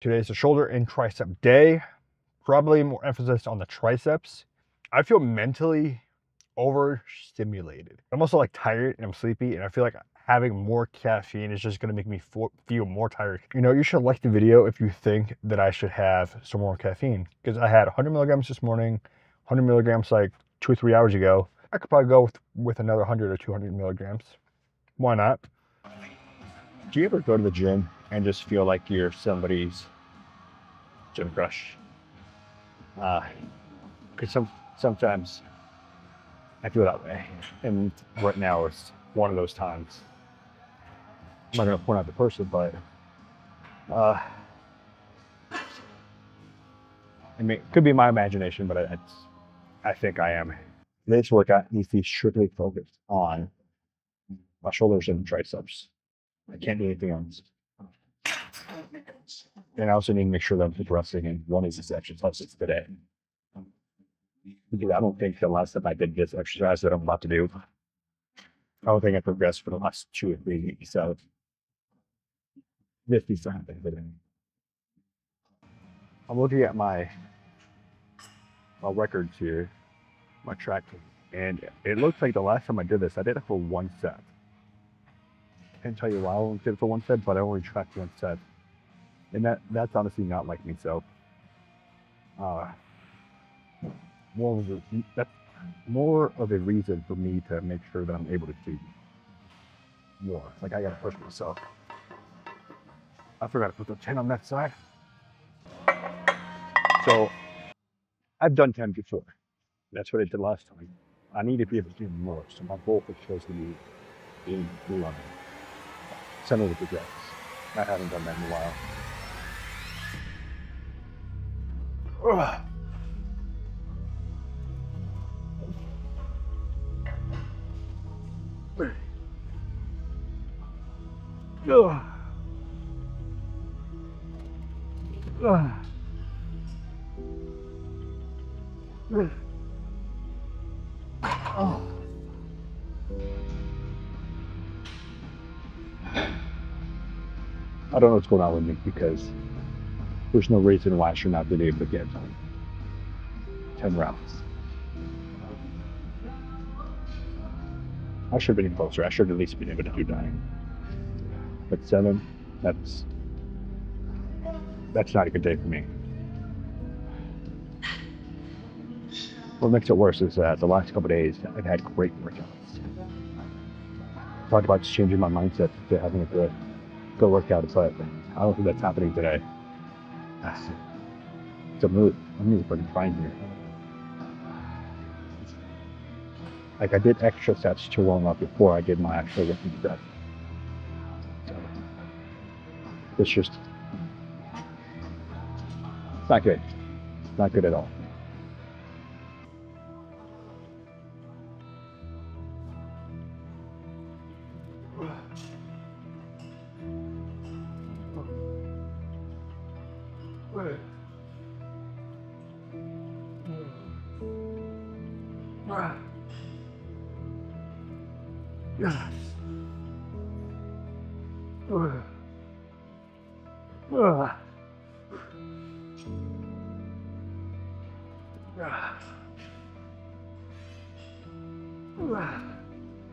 Today's a shoulder and tricep day. Probably more emphasis on the triceps. I feel mentally overstimulated. I'm also like tired and I'm sleepy, and I feel like having more caffeine is just gonna make me feel more tired. You know, you should like the video if you think that I should have some more caffeine, because I had 100 milligrams this morning, 100 milligrams like 2 or 3 hours ago. I could probably go with another 100 or 200 milligrams. Why not? Do you ever go to the gym and just feel like you're somebody's gym crush? Because sometimes I feel that way, and right now it's one of those times. I'm not gonna point out the person, but I mean, it could be my imagination, but I think I am. Today's workout needs to be strictly focused on my shoulders and triceps. I can't do anything else. And I also need to make sure that I'm progressing in one of these exercises today. Because I don't think the last time I did this exercise that I'm about to do, I don't think I progressed for the last 2 or 3 weeks. So this needs to happen today. I'm looking at my records here, my track, and it looks like the last time I did this, I did it for 1 set. Can't tell you why I only did it for 1 set, but I only tracked 1 set. And that's honestly not like me, so that's more of a reason for me to make sure that I'm able to do more. Like, I gotta push myself. I forgot to put the 10 on that side. So I've done 10 before. That's what I did last time. I need to be able to do more. So my goal for shows to be in 11. Send over the reps. I haven't done that in a while. Ugh. Ugh. Ugh. Oh. I don't know what's going on with me, because there's no reason why I should not be able to get 10 rounds. I should have been closer. I should have at least been able to do 9. But 7, that's not a good day for me. What makes it worse is that the last couple of days I've had great workouts. Talked about just changing my mindset to having a good workout, but I don't think that's happening today. So I'm really fucking trying here. Like, I did extra sets to warm up before I did my actual working set. So it's just, it's not good. It's not good at all.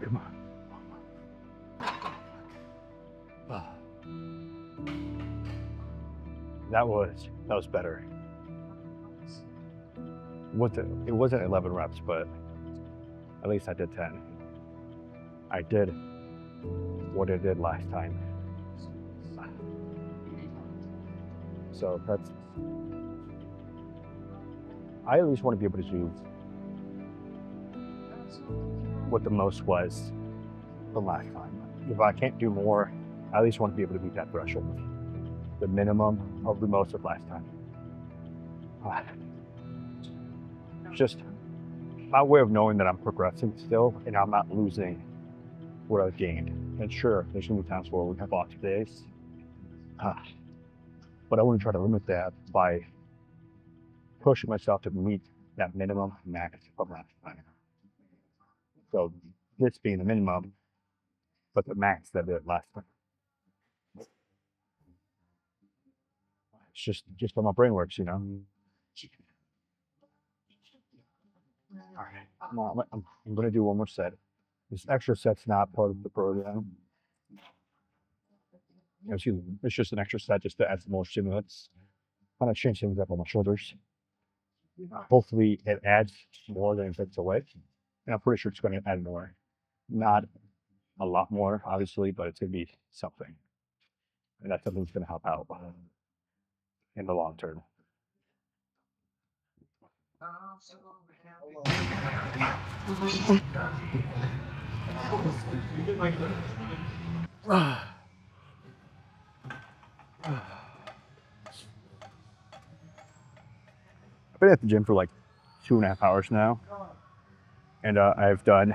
Come on. That was better. It wasn't 11 reps, but at least I did 10. I did what I did last time. So I at least want to be able to do what the most was the last time. If I can't do more, I at least want to be able to meet that threshold. The minimum of the most of last time. Just my way of knowing that I'm progressing still, and I'm not losing what I've gained. And sure, there's gonna be times where we have off days, but I want to try to limit that by pushing myself to meet that minimum max from last time. So this being the minimum, but the max that I did last time. It's just how my brain works, you know. All right, I'm gonna do one more set. This extra set's not part of the program. It's just an extra set just to add some more stimulants. Kind of change things up on my shoulders. Hopefully, it adds more than it takes away. And I'm pretty sure it's going to add more. Not a lot more, obviously, but it's going to be something. And that something's going to help out in the long term. I've been at the gym for like 2.5 hours now, and I've done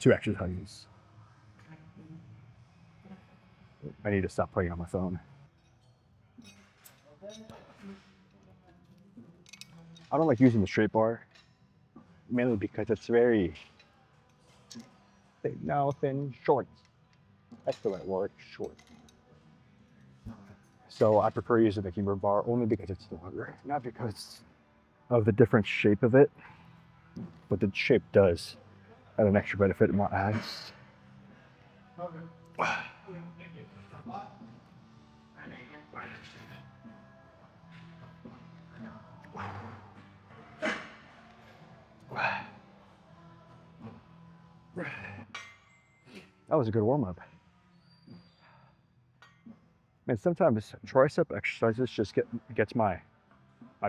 2 exercises. I need to stop playing on my phone. I don't like using the straight bar, mainly because it's very thin, short. That's the right word, short. So I prefer using the humor bar only because it's longer, not because of the different shape of it, but the shape does add an extra benefit in my eyes. That was a good warm-up. And sometimes tricep exercises just gets my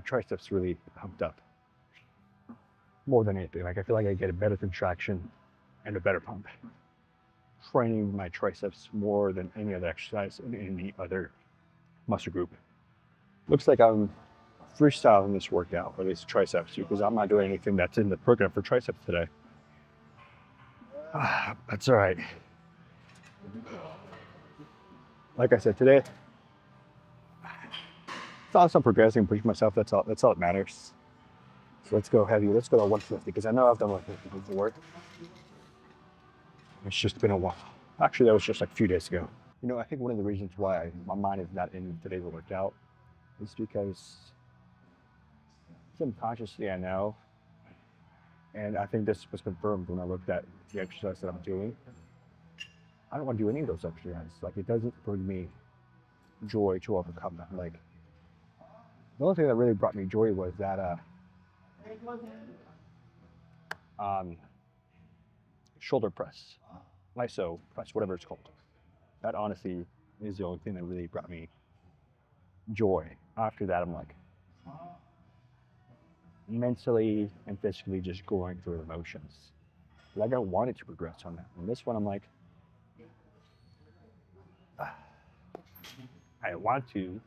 triceps really pumped up. More than anything. Like I feel like I get a better contraction and a better pump. Training my triceps more than any other exercise in any other muscle group. Looks like I'm freestyling this workout, or at least triceps, because I'm not doing anything that's in the program for triceps today. That's all right. Like I said, today, thoughts on progressing, pushing myself. That's all that matters. So let's go heavy. Let's go to 150 because I know I've done 150 before. It's just been a while. Actually, that was just like a few days ago. You know, I think one of the reasons why my mind is not in today's workout is because subconsciously I know, and I think this was confirmed when I looked at the exercise that I'm doing. I don't want to do any of those exercises. Like it doesn't bring me joy to overcome that. Like the only thing that really brought me joy was that shoulder press, iso press, whatever it's called. That honestly is the only thing that really brought me joy. After that, I'm like mentally and physically just going through the motions. Like I wanted to progress on that. And this one, I'm like, I want to,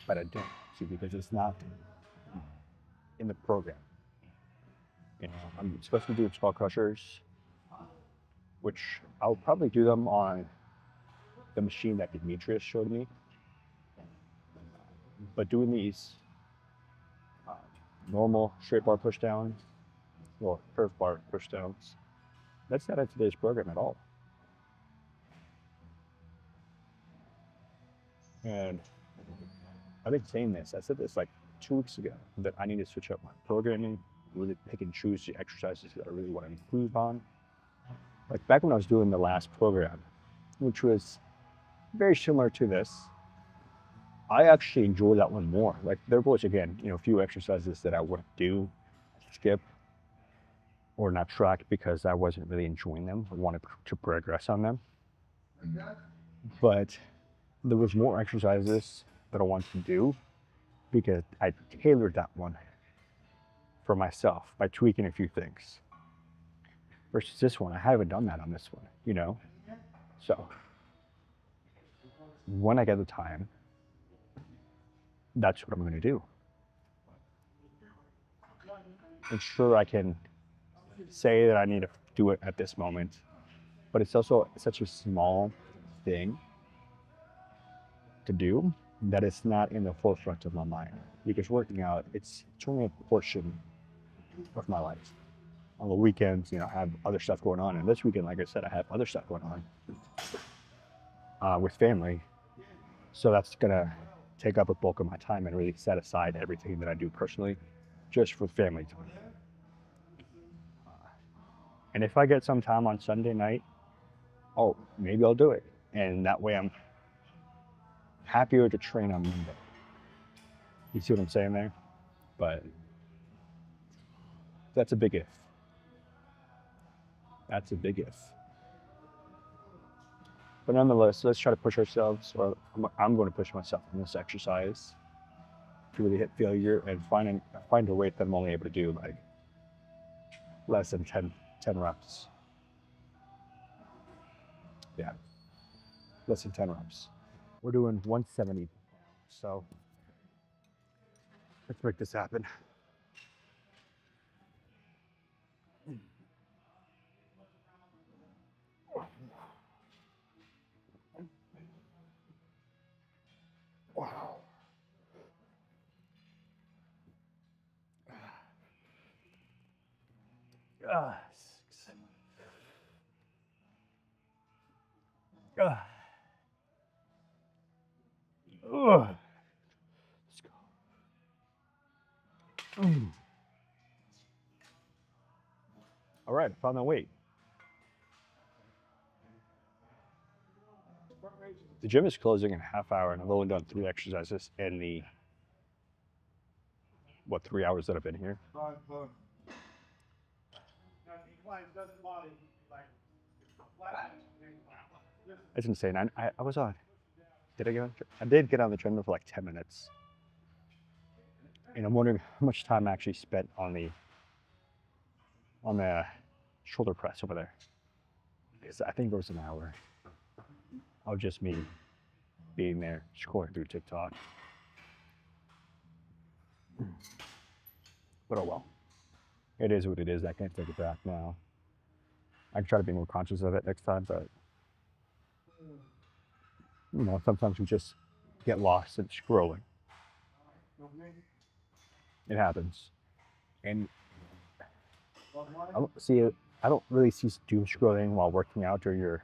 but I don't see because it's not in the program. You know, I'm supposed to do skull crushers, which I'll probably do them on the machine that Demetrius showed me. But doing these normal straight bar pushdowns or curve bar pushdowns, that's not in today's program at all. And I've been saying this. I said this like 2 weeks ago that I need to switch up my programming, really pick and choose the exercises that I really want to improve on. Like back when I was doing the last program, which was very similar to this, I actually enjoyed that one more. Like there was, again, you know, a few exercises that I wouldn't do, skip, or not track because I wasn't really enjoying them. I wanted to progress on them. But there was more exercises that I wanted to do because I tailored that one for myself by tweaking a few things. Versus this one, I haven't done that on this one, you know? So when I get the time, that's what I'm going to do. And sure, I can say that I need to do it at this moment, but it's also such a small thing to do that it's not in the forefront of my mind. Because working out, it's only a portion of my life. On the weekends, you know, I have other stuff going on. And this weekend, like I said, I have other stuff going on with family. So that's gonna take up a bulk of my time and really set aside everything that I do personally just for family time. And if I get some time on Sunday night, oh, maybe I'll do it. And that way I'm happier to train on Monday. You see what I'm saying there? But that's a big if. That's a big if. But nonetheless, let's try to push ourselves, or I'm going to push myself in this exercise to really hit failure and find a weight that I'm only able to do like less than 10 reps. Yeah, less than 10 reps. We're doing 170, so let's make this happen. Wow. Six. Let's go. All right, found that weight. The gym is closing in a half hour, and I've only done 3 exercises in the 3 hours that I've been here. It's insane. I was on. Did I get on? I did get on the treadmill for like 10 minutes, and I'm wondering how much time I actually spent on the shoulder press over there. Because I think it was an hour of just me being there, scrolling through TikTok. But oh well. It is what it is. I can't take it back now. I can try to be more conscious of it next time, but you know, sometimes we just get lost in scrolling. It happens. And I don't really see doom scrolling while working out during your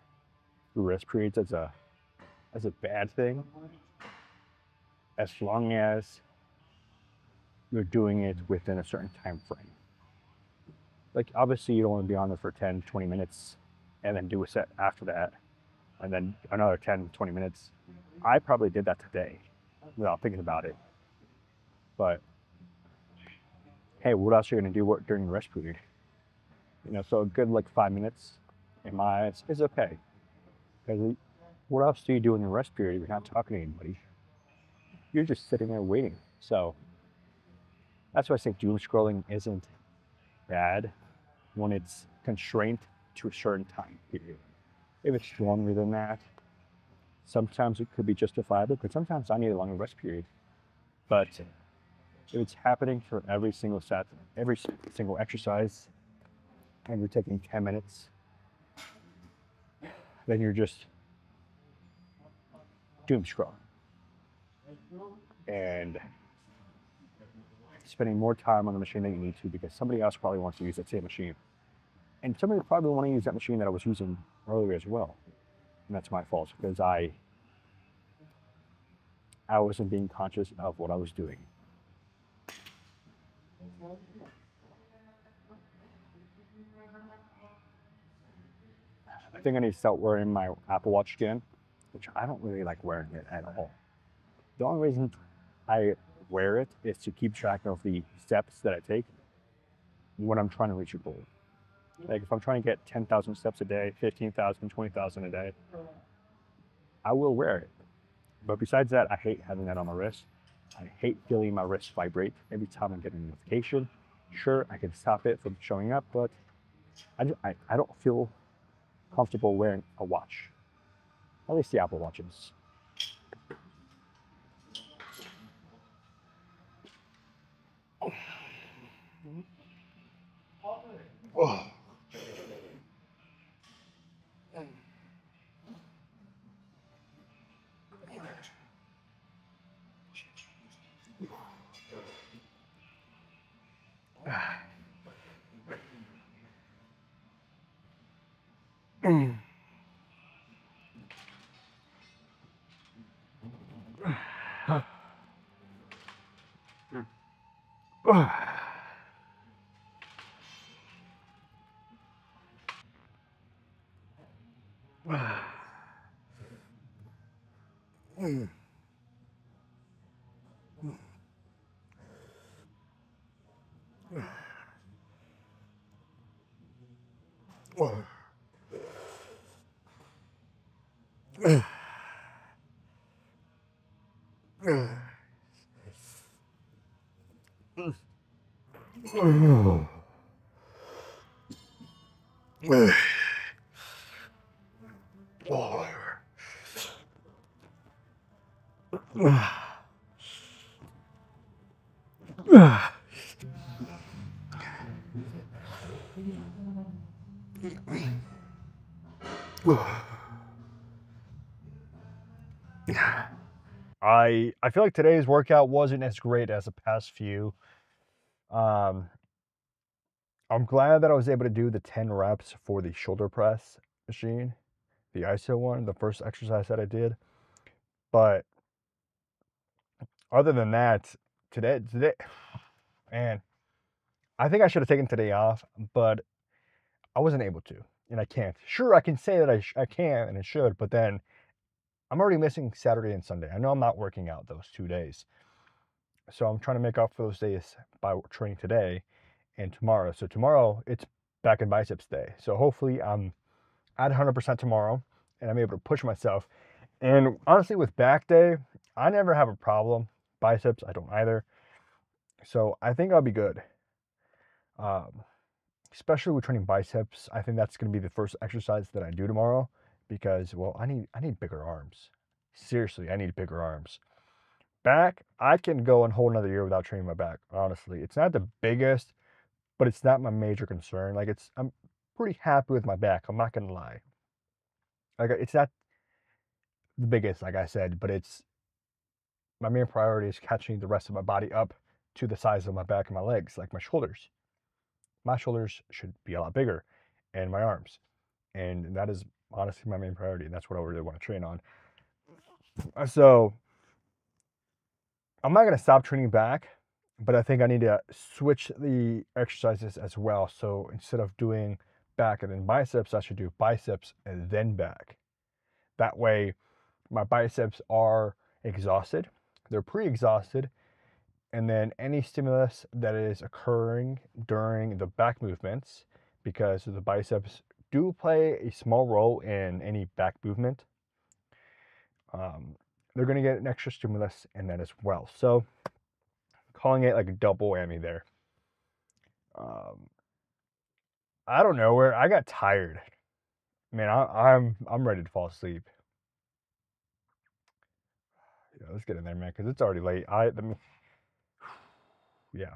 rest periods as a bad thing, as long as you're doing it within a certain time frame. Like obviously you don't want to be on there for 10, 20 minutes and then do a set after that and then another 10, 20 minutes. I probably did that today without thinking about it. But hey, what else are you going to do during the rest period? You know, so a good like 5 minutes in my eyes is okay. Because what else do you do in your rest period if you're not talking to anybody? You're just sitting there waiting. So that's why I say doom scrolling isn't bad when it's constrained to a certain time period. If it's longer than that, sometimes it could be justifiable, because sometimes I need a longer rest period. But if it's happening for every single set, every single exercise, and you're taking 10 minutes, then you're just doom scrolling and spending more time on the machine than you need to, because somebody else probably wants to use that same machine. And somebody probably want to use that machine that I was using earlier as well. And that's my fault, because I wasn't being conscious of what I was doing. I think I need to start wearing my Apple Watch again, which I don't really like wearing it at all. The only reason I wear it is to keep track of the steps that I take when I'm trying to reach a goal. Like if I'm trying to get 10,000 steps a day, 15,000, 20,000 a day, I will wear it. But besides that, I hate having that on my wrist. I hate feeling my wrist vibrate every time I'm getting a notification. Sure, I can stop it from showing up, but I don't feel comfortable wearing a watch. At least the Apple Watches. Oh. I feel like today's workout wasn't as great as the past few. Um, I'm glad that I was able to do the 10 reps for the shoulder press machine, the ISO one, the first exercise that I did. But other than that, today, man, I think I should have taken today off, but I wasn't able to, and I can't. Sure, I can say that I can and I should, but then I'm already missing Saturday and Sunday. I know I'm not working out those 2 days. So I'm trying to make up for those days by training today and tomorrow. So tomorrow it's back in biceps day. So hopefully I'm at 100% tomorrow and I'm able to push myself. And honestly, with back day, I never have a problem. Biceps, I don't either. So I think I'll be good. Um, Especially with training biceps, I think that's going to be the first exercise that I do tomorrow because, well, I need bigger arms. Seriously, I need bigger arms. Back, I can go and hold another year without training my back. Honestly, it's not the biggest, but it's not my major concern. Like I'm pretty happy with my back. I'm not gonna lie. Like it's not the biggest, like I said, but it's my main priority is catching the rest of my body up to the size of my back and my legs, like my shoulders. My shoulders should be a lot bigger, and my arms, and that is honestly my main priority, and that's what I really want to train on. So I'm not gonna stop training back, but I think I need to switch the exercises as well. So instead of doing back and then biceps, I should do biceps and then back. That way, my biceps are exhausted, they're pre exhausted, and then any stimulus that is occurring during the back movements, because the biceps do play a small role in any back movement, they're going to get an extra stimulus in that as well. So, calling it like a double whammy there. I don't know where I got tired. Man, I'm ready to fall asleep. Yeah, let's get in there, man, because it's already late. Yeah.